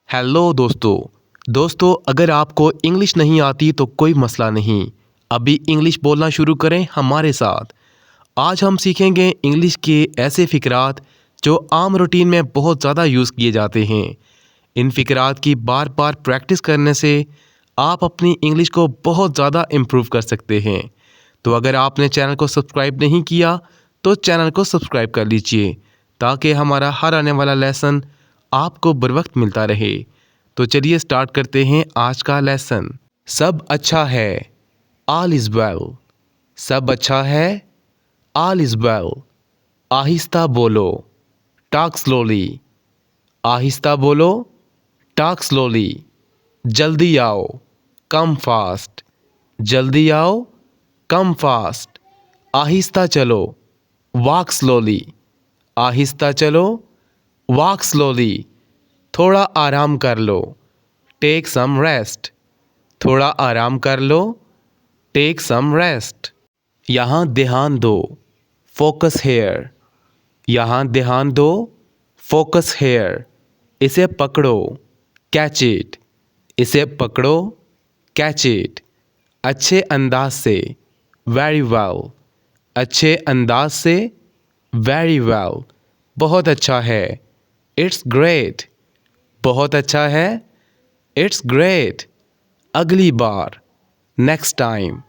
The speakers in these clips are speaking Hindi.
हेलो दोस्तों अगर आपको इंग्लिश नहीं आती तो कोई मसला नहीं। अभी इंग्लिश बोलना शुरू करें हमारे साथ। आज हम सीखेंगे इंग्लिश के ऐसे फ़िक्रात जो आम रूटीन में बहुत ज़्यादा यूज़ किए जाते हैं। इन फ़िक्रात की बार बार प्रैक्टिस करने से आप अपनी इंग्लिश को बहुत ज़्यादा इम्प्रूव कर सकते हैं। तो अगर आपने चैनल को सब्सक्राइब नहीं किया तो चैनल को सब्सक्राइब कर लीजिए ताकि हमारा हर आने वाला लेसन आपको बर वक्त मिलता रहे। तो चलिए स्टार्ट करते हैं आज का लेसन। सब अच्छा है, ऑल इज़ वेल। सब अच्छा है, ऑल इज़ वेल। आहिस्ता बोलो, टॉक स्लोली। आहिस्ता बोलो, टॉक स्लोली। जल्दी आओ, कम फास्ट। जल्दी आओ, कम फास्ट। आहिस्ता चलो, वॉक स्लोली। आहिस्ता चलो, वॉक स्लोली। थोड़ा आराम कर लो, टेक सम रेस्ट। थोड़ा आराम कर लो, टेक सम रेस्ट। यहाँ ध्यान दो, फोकस हेयर। यहाँ ध्यान दो, फोकस हेयर। इसे पकड़ो, कैच इट। इसे पकड़ो, कैच इट। अच्छे अंदाज से, वेरी वेल। अच्छे अंदाज से, वेरी वेल। बहुत अच्छा है, इट्स ग्रेट। बहुत अच्छा है, इट्स ग्रेट। अगली बार, नेक्स्ट टाइम।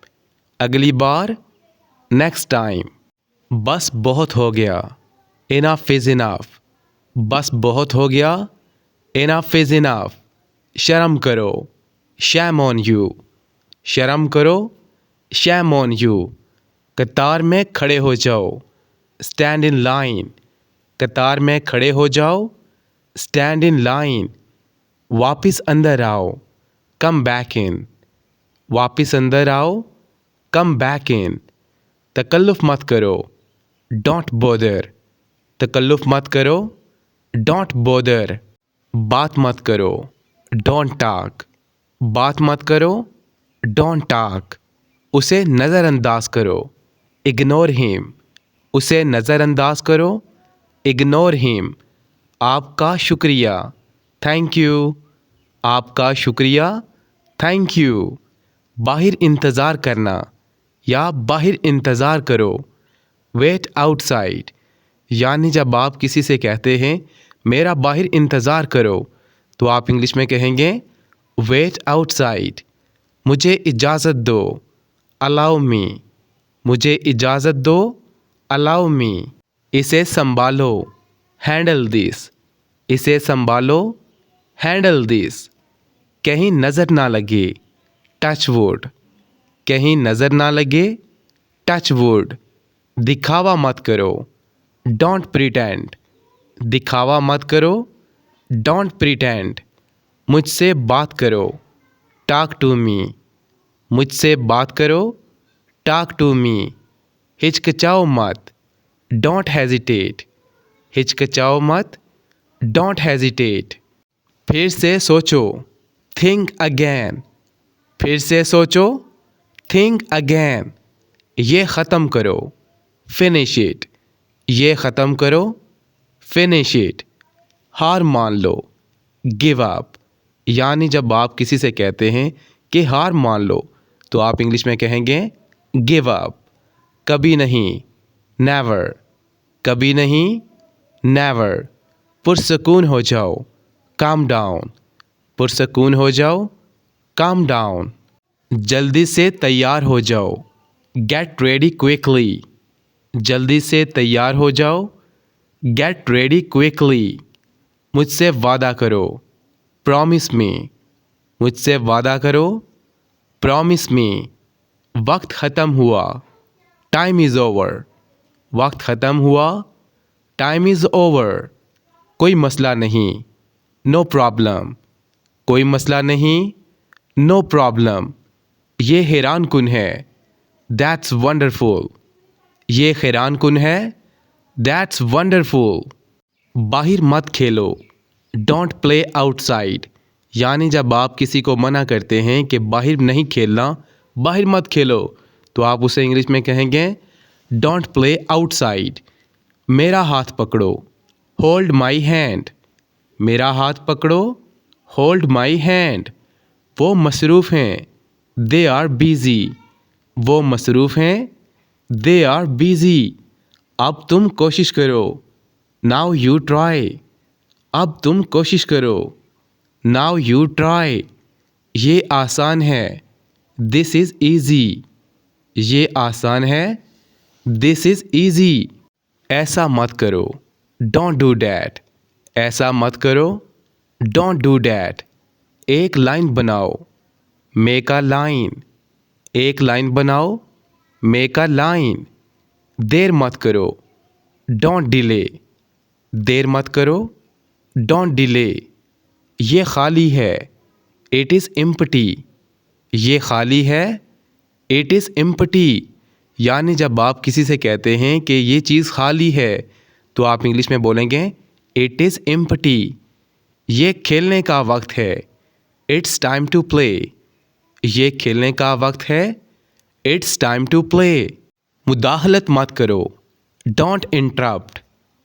अगली बार, नेक्स्ट टाइम। बस बहुत हो गया, इनफ इज़ इनफ। बस बहुत हो गया, इनफ इज़ इनफ। शर्म करो, शैम ऑन यू। शर्म करो, शैम ऑन यू। कतार में खड़े हो जाओ, स्टैंड इन लाइन। कतार में खड़े हो जाओ, स्टैंड इन लाइन। वापस अंदर आओ, कम बैक इन। वापस अंदर आओ, कम बैक इन। तकल्लुफ़ मत करो, डोंट बॉदर। तकल्लुफ़ मत करो, डोंट बॉदर। बात मत करो, डोंट टॉक। बात मत करो, डोंट टॉक। उसे नज़रअंदाज करो, इग्नोर हिम। उसे नज़रअंदाज करो, इग्नोर हिम। आपका शुक्रिया, थैंक यू। आपका शुक्रिया, थैंक यू। बाहर इंतज़ार करना या बाहर इंतज़ार करो, वेट आउटसाइड। यानी जब आप किसी से कहते हैं मेरा बाहर इंतज़ार करो तो आप इंग्लिश में कहेंगे वेट आउटसाइड। मुझे इजाज़त दो, अलाउ मी। मुझे इजाज़त दो, अलाउ मी। इसे संभालो, हैंडल दिस। इसे संभालो, हैंडल दिस। कहीं नज़र ना लगे, टच वुड। कहीं नज़र ना लगे, टच वुड। दिखावा मत करो, डोंट प्रिटेंड। दिखावा मत करो, डोंट प्रिटेंड। मुझसे बात करो, टॉक टू मी। मुझसे बात करो, टॉक टू मी। हिचकिचाओ मत, डोंट हेजिटेट। हिचकिचाओ मत, डोंट हेजिटेट। फिर से सोचो, थिंक अगेन। फिर से सोचो, थिंक अगेन। ये ख़त्म करो, फिनिश इट। ये ख़त्म करो, फिनिश इट। हार मान लो, गिव अप। यानी जब आप किसी से कहते हैं कि हार मान लो तो आप इंग्लिश में कहेंगे गिव अप। कभी नहीं, नेवर। कभी नहीं, नेवर। पुरसकून हो जाओ, काम डाउन। पुरसकून हो जाओ, काम डाउन। जल्दी से तैयार हो जाओ, गेट रेडी क्विकली। जल्दी से तैयार हो जाओ, गेट रेडी क्विकली। मुझसे वादा करो, प्रॉमिस मी। मुझसे वादा करो, प्रॉमिस मी। वक्त ख़त्म हुआ, टाइम इज़ ओवर। वक्त ख़त्म हुआ, टाइम इज़ ओवर। कोई मसला नहीं, नो प्रॉब्लम। कोई मसला नहीं, नो प्रॉब्लम। ये हैरान कुन है, दैट्स वंडरफुल। ये हैरान कुन है, दैट्स वंडरफुल। बाहर मत खेलो, डोंट प्ले आउटसाइड। यानी जब आप किसी को मना करते हैं कि बाहर नहीं खेलना, बाहर मत खेलो, तो आप उसे इंग्लिश में कहेंगे डोंट प्ले आउटसाइड। मेरा हाथ पकड़ो, होल्ड माई हैंड। मेरा हाथ पकड़ो, होल्ड माई हैंड, वो मसरूफ़ हैं। दे आर बिज़ी, वो मसरूफ़ हैं। They are busy. अब तुम कोशिश करो। नाउ यू ट्राई, अब तुम कोशिश करो। Now you try. ये आसान है। दिस इज़ ईज़ी, ये आसान है। This is easy. ऐसा मत करो। डोंट डू डैट, ऐसा मत करो। Don't do that. एक लाइन बनाओ। मेक अ लाइन, एक लाइन बनाओ। Make a line. देर मत करो। डोंट डिले, देर मत करो। Don't delay. ये खाली है। इट इज़ एम्प्टी, ये खाली है। It is empty. यानी जब आप किसी से कहते हैं कि ये चीज़ खाली है तो आप इंग्लिश में बोलेंगे इट इज़ एम्प्टी। ये खेलने का वक्त है। इट्स टाइम टू प्ले, ये खेलने का वक्त है। It's time to play. मुदाखलत मत करो। Don't interrupt.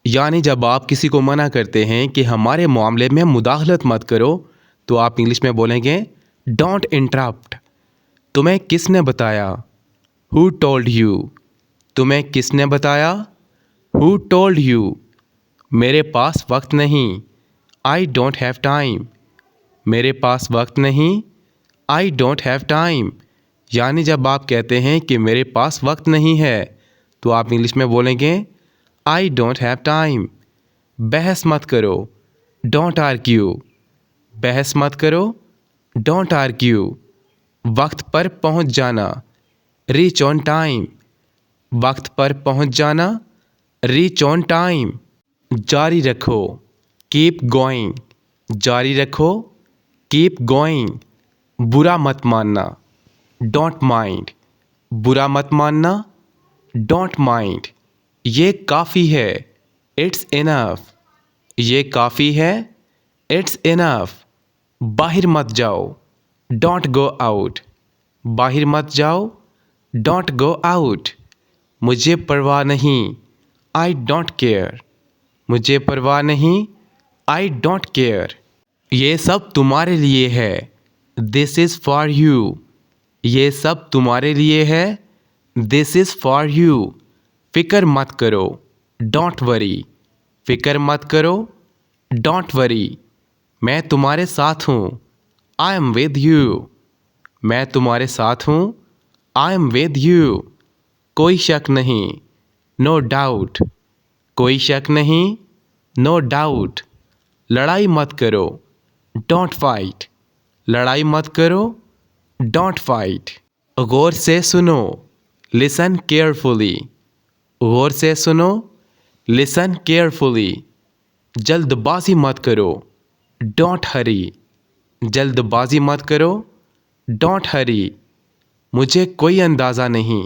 यानी जब आप किसी को मना करते हैं कि हमारे मामले में मुदाखलत मत करो तो आप इंग्लिश में बोलेंगे डोंट इंटरप्ट। तुम्हें किसने बताया? हु टोल्ड यू, तुम्हें किसने बताया? Who told you. मेरे पास वक्त नहीं। आई डोंट हैव टाइम, मेरे पास वक्त नहीं। I don't have time. यानी जब आप कहते हैं कि मेरे पास वक्त नहीं है तो आप इंग्लिश में बोलेंगे आई डोंट हैव टाइम। बहस मत करो। डोंट आर्ग्यू, बहस मत करो। Don't argue. वक्त पर पहुंच जाना। रीच ऑन टाइम, वक्त पर पहुंच जाना। Reach on time. जारी रखो। कीप गोइंग, जारी रखो। Keep going. बुरा मत मानना। डोंट माइंड, बुरा मत मानना। Don't mind. ये काफ़ी है। इट्स इनफ, ये काफ़ी है। It's enough. बाहर मत जाओ। डोंट गो आउट, बाहर मत जाओ। Don't go out. मुझे परवाह नहीं। आई डोंट केयर, मुझे परवाह नहीं। I don't care. ये सब तुम्हारे लिए है। दिस इज़ फॉर यू, ये सब तुम्हारे लिए है। This is for you. फिक्र मत करो। डोंट वरी, फिक्र मत करो। Don't worry. मैं तुम्हारे साथ हूँ। आई एम विद यू, मैं तुम्हारे साथ हूँ। I am with you. कोई शक नहीं। नो डाउट, कोई शक नहीं। No doubt. लड़ाई मत करो। डोंट फाइट, लड़ाई मत करो। Don't fight. गौर से सुनो। लिसन केयरफुली, गौर से सुनो। Listen carefully. जल्दबाजी मत करो। डोंट हरी, जल्दबाजी मत करो। डोंट हरी। मुझे कोई अंदाज़ा नहीं।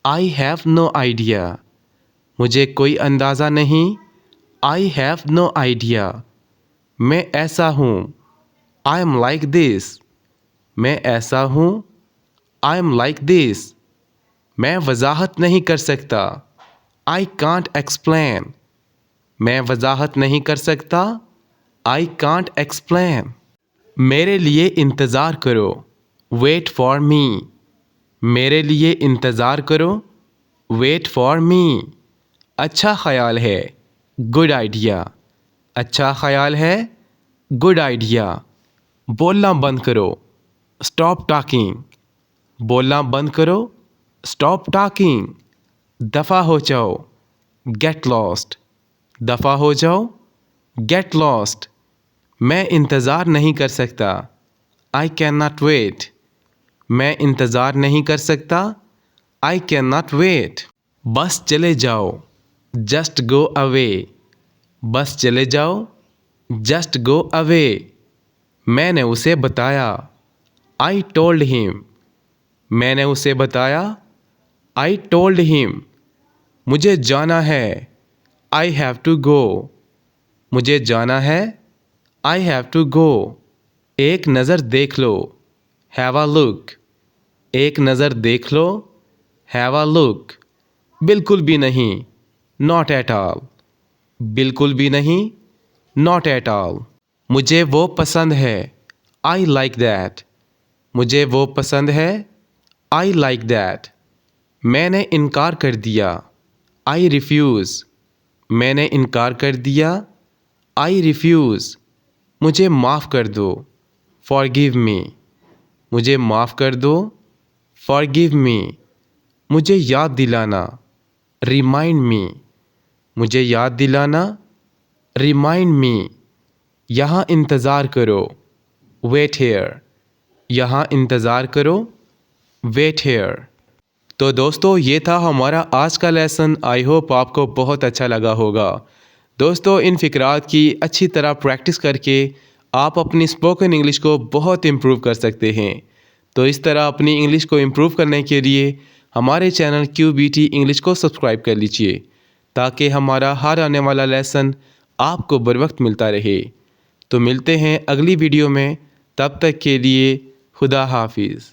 आई हैव नो आइडिया, मुझे कोई अंदाज़ा नहीं। I have no idea. मैं ऐसा हूँ। आई एम लाइक दिस, मैं ऐसा हूँ। I am like this. मैं वजाहत नहीं कर सकता। आई कांट एक्सप्लेन, मैं वजाहत नहीं कर सकता। I can't explain. मेरे लिए इंतज़ार करो। वेट फॉर मी, मेरे लिए इंतज़ार करो। Wait for me. अच्छा ख्याल है। गुड आइडिया, अच्छा ख्याल है। Good idea. बोलना बंद करो। स्टॉप टॉकिंग, बोलना बंद करो। Stop talking. दफ़ा हो जाओ। गेट लॉस्ट, दफ़ा हो जाओ। Get lost. मैं इंतज़ार नहीं कर सकता। आई कैन नॉट वेट, मैं इंतज़ार नहीं कर सकता। I can not wait. बस चले जाओ। जस्ट गो अवे, बस चले जाओ। Just go away. मैंने उसे बताया। आई टोल्ड हिम, मैंने उसे बताया। I told him. मुझे जाना है। आई हैव टू गो, मुझे जाना है। I have to go. एक नज़र देख लो। हैव अ लुक, एक नज़र देख लो। Have a look. बिल्कुल भी नहीं। नॉट एट ऑल, बिल्कुल भी नहीं। Not at all. मुझे वो पसंद है। I like that. मुझे वो पसंद है। I like that. मैंने इनकार कर दिया। I refuse. मैंने इनकार कर दिया। I refuse. मुझे माफ़ कर दो। Forgive me. मुझे माफ़ कर दो। Forgive me. मुझे याद दिलाना। Remind me. मुझे याद दिलाना। Remind me. यहाँ इंतज़ार करो। Wait here. यहाँ इंतज़ार करो। Wait here. तो दोस्तों ये था हमारा आज का लेसन। आई होप आपको बहुत अच्छा लगा होगा। दोस्तों इन फ़िक्रात की अच्छी तरह प्रैक्टिस करके आप अपनी स्पोकन इंग्लिश को बहुत इम्प्रूव कर सकते हैं। तो इस तरह अपनी इंग्लिश को इम्प्रूव करने के लिए हमारे चैनल QBT इंग्लिश को सब्सक्राइब कर लीजिए ताकि हमारा हर आने वाला लेसन आपको बर वक्त मिलता रहे। तो मिलते हैं अगली वीडियो में, तब तक के लिए खुदा हाफिज़।